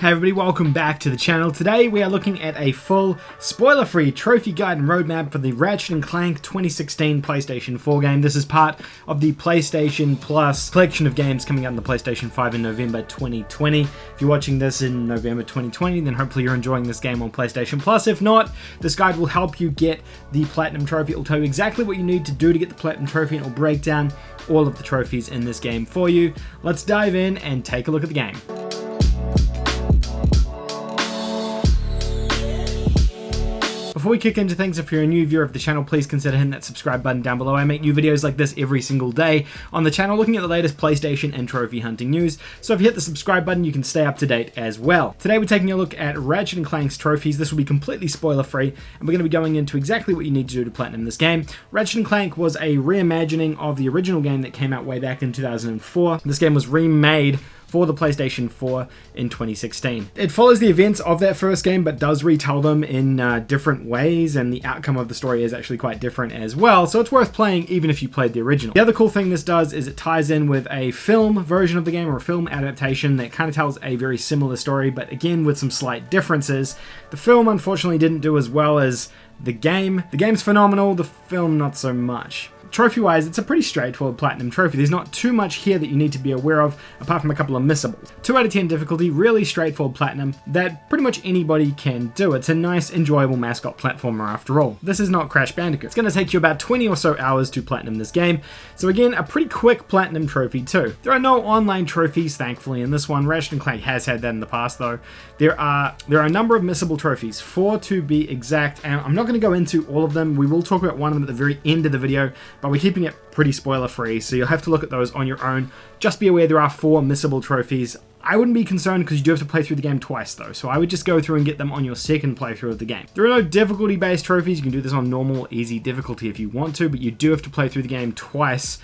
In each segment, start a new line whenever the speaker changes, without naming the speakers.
Hey everybody, welcome back to the channel. Today we are looking at a full, spoiler-free trophy guide and roadmap for the Ratchet and Clank 2016 PlayStation 4 game. This is part of the PlayStation Plus collection of games coming out on the PlayStation 5 in November 2020. If you're watching this in November 2020, then hopefully you're enjoying this game on PlayStation Plus. If not, this guide will help you get the Platinum Trophy. It will tell you exactly what you need to do to get the Platinum Trophy, and it will break down all of the trophies in this game for you. Let's dive in and take a look at the game. Before we kick into things, if you're a new viewer of the channel, please consider hitting that subscribe button down below. I make new videos like this every single day on the channel, looking at the latest PlayStation and trophy hunting news. So if you hit the subscribe button, you can stay up to date as well. Today we're taking a look at Ratchet and Clank's trophies. This will be completely spoiler free, and we're going to be going into exactly what you need to do to platinum this game. Ratchet and Clank was a reimagining of the original game that came out way back in 2004. This game was remade for the PlayStation 4 in 2016. It follows the events of that first game, but does retell them in different ways, and the outcome of the story is actually quite different as well, so it's worth playing even if you played the original. The other cool thing this does is it ties in with a film version of the game, or a film adaptation that kind of tells a very similar story, but again with some slight differences. The film unfortunately didn't do as well as the game. The game's phenomenal, the film not so much. Trophy-wise, it's a pretty straightforward Platinum Trophy. There's not too much here that you need to be aware of, apart from a couple of missables. 2 out of 10 difficulty, really straightforward Platinum that pretty much anybody can do. It's a nice, enjoyable mascot platformer after all. This is not Crash Bandicoot. It's going to take you about 20 or so hours to Platinum this game, so again, a pretty quick Platinum Trophy too. There are no online trophies, thankfully, in this one. Ratchet and Clank has had that in the past though. There are a number of missable trophies, 4 to be exact, and I'm not going to go into all of them. We will talk about one of them at the very end of the video, but we're keeping it pretty spoiler free, so you'll have to look at those on your own. Just be aware there are 4 missable trophies. I wouldn't be concerned because you do have to play through the game twice though, so I would just go through and get them on your second playthrough of the game. There are no difficulty based trophies. You can do this on normal, easy difficulty if you want to, but you do have to play through the game twice.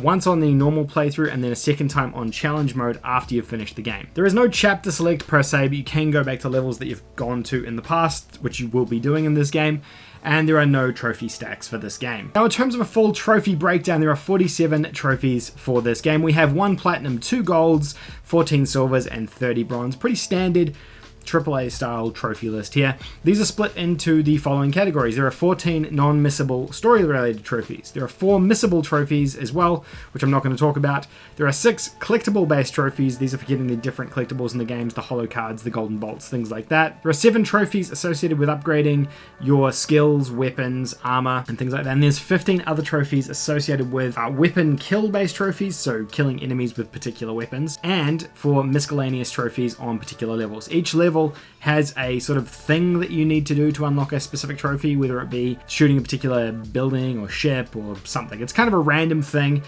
Once on the normal playthrough and then a second time on challenge mode after you've finished the game. There is no chapter select per se, but you can go back to levels that you've gone to in the past, which you will be doing in this game. And there are no trophy stacks for this game. Now in terms of a full trophy breakdown, there are 47 trophies for this game. We have 1 platinum, 2 golds, 14 silvers, and 30 bronze. Pretty standard AAA style trophy list here. These are split into the following categories. There are 14 non-missable story related trophies. There are 4 missable trophies as well, which I'm not going to talk about. There are 6 collectible based trophies. These are for getting the different collectibles in the games, the holo cards, the golden bolts, things like that. There are 7 trophies associated with upgrading your skills, weapons, armor, and things like that. And there's 15 other trophies associated with weapon kill based trophies, so killing enemies with particular weapons, and for miscellaneous trophies on particular levels. Each level has a sort of thing that you need to do to unlock a specific trophy, whether it be shooting a particular building or ship or something. It's kind of a random thing,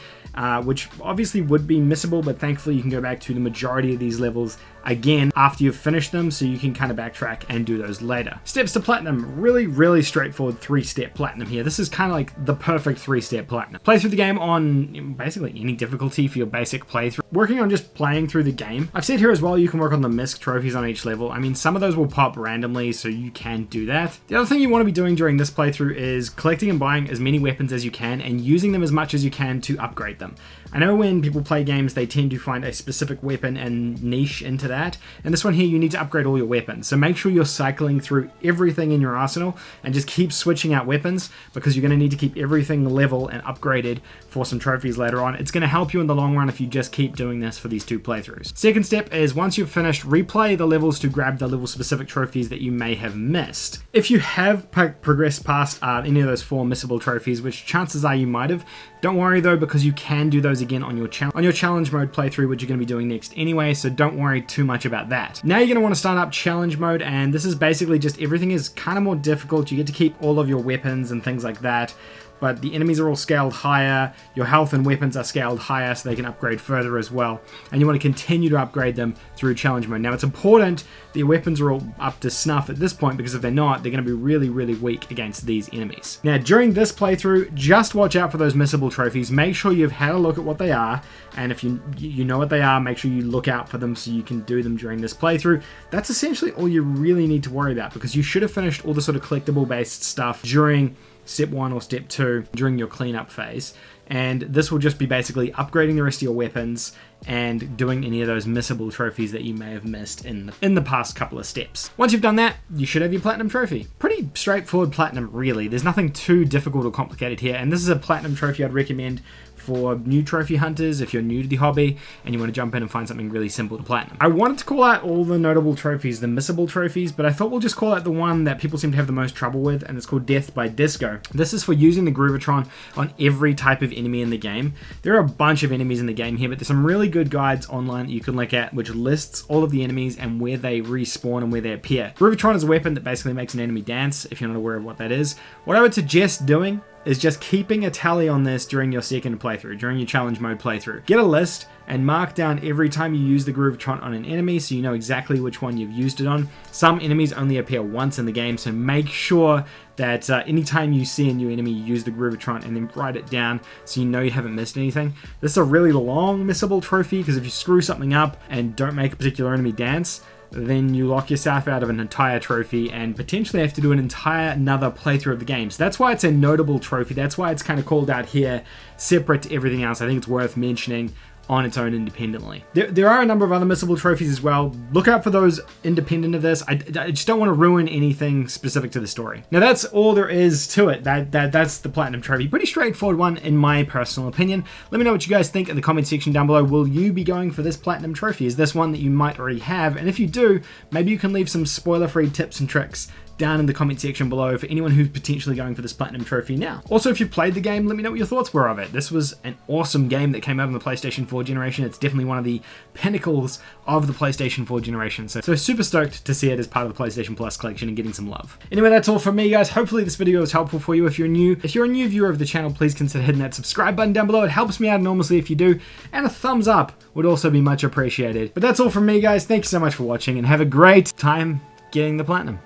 which obviously would be missable, but thankfully you can go back to the majority of these levels again after you've finished them, so you can kind of backtrack and do those later. Steps to platinum, really straightforward 3-step platinum here. This is kind of like the perfect 3-step platinum. Play through the game on basically any difficulty for your basic playthrough. Working on just playing through the game. I've said here as well you can work on the misc trophies on each level. I mean, some of those will pop randomly, so you can do that. The other thing you want to be doing during this playthrough is collecting and buying as many weapons as you can and using them as much as you can to upgrade them. I know when people play games, they tend to find a specific weapon and niche into that. And this one here, you need to upgrade all your weapons. So make sure you're cycling through everything in your arsenal and just keep switching out weapons, because you're going to need to keep everything level and upgraded for some trophies later on. It's going to help you in the long run if you just keep doing this for these 2 playthroughs. Second step is once you've finished, replay the levels to grab the level specific trophies that you may have missed. If you have progressed past any of those 4 missable trophies, which chances are you might have, don't worry though, because you can do those again on your challenge mode playthrough, which you're going to be doing next anyway, so don't worry too much about that. Now you're going to want to start up challenge mode, and this is basically just everything is kind of more difficult. You get to keep all of your weapons and things like that, but the enemies are all scaled higher, your health and weapons are scaled higher so they can upgrade further as well, and you want to continue to upgrade them through challenge mode. Now it's important that your weapons are all up to snuff at this point, because if they're not, they're going to be really weak against these enemies. Now during this playthrough, just watch out for those missable trophies. Make sure you've had a look at what they are, and if you know what they are, make sure you look out for them so you can do them during this playthrough. That's essentially all you really need to worry about, because you should have finished all the sort of collectible based stuff during step 1 or step 2 during your cleanup phase, and this will just be basically upgrading the rest of your weapons and doing any of those missable trophies that you may have missed in the past couple of steps. Once you've done that, you should have your platinum trophy. Pretty straightforward platinum, really. There's nothing too difficult or complicated here, and this is a platinum trophy I'd recommend for new trophy hunters if you're new to the hobby and you want to jump in and find something really simple to platinum. I wanted to call out all the notable trophies, the missable trophies, but I thought we'll just call out the one that people seem to have the most trouble with, and it's called Death by Disco. This is for using the Groovatron on every type of enemy in the game. There are a bunch of enemies in the game here, but there's some really good guides online that you can look at which lists all of the enemies and where they respawn and where they appear. Groovatron is a weapon that basically makes an enemy dance, if you're not aware of what that is. What I would suggest doing is just keeping a tally on this during your second playthrough, during your challenge mode playthrough. Get a list and mark down every time you use the Groovatron on an enemy so you know exactly which one you've used it on. Some enemies only appear once in the game, so make sure that anytime you see a new enemy, you use the Groovatron and then write it down so you know you haven't missed anything. This is a really long missable trophy because if you screw something up and don't make a particular enemy dance, then you lock yourself out of an entire trophy and potentially have to do another playthrough of the game. So that's why it's a notable trophy. That's why it's kind of called out here, separate to everything else. I think it's worth mentioning on its own independently. There are a number of other missable trophies as well. Look out for those independent of this. I just don't want to ruin anything specific to the story. Now that's all there is to it. That's the platinum trophy. Pretty straightforward one in my personal opinion. Let me know what you guys think in the comment section down below. Will you be going for this platinum trophy? Is this one that you might already have? And if you do, maybe you can leave some spoiler-free tips and tricks down in the comment section below for anyone who's potentially going for this platinum trophy now. Also, if you've played the game, let me know what your thoughts were of it. This was an awesome game that came out on the PlayStation 4 generation. It's definitely one of the pinnacles of the PlayStation 4 generation. So super stoked to see it as part of the PlayStation Plus collection and getting some love. Anyway, that's all from me, guys. Hopefully this video was helpful for you. If you're a new viewer of the channel, please consider hitting that subscribe button down below. It helps me out enormously if you do. And a thumbs up would also be much appreciated. But that's all from me, guys. Thank you so much for watching and have a great time getting the platinum.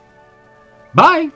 Bye!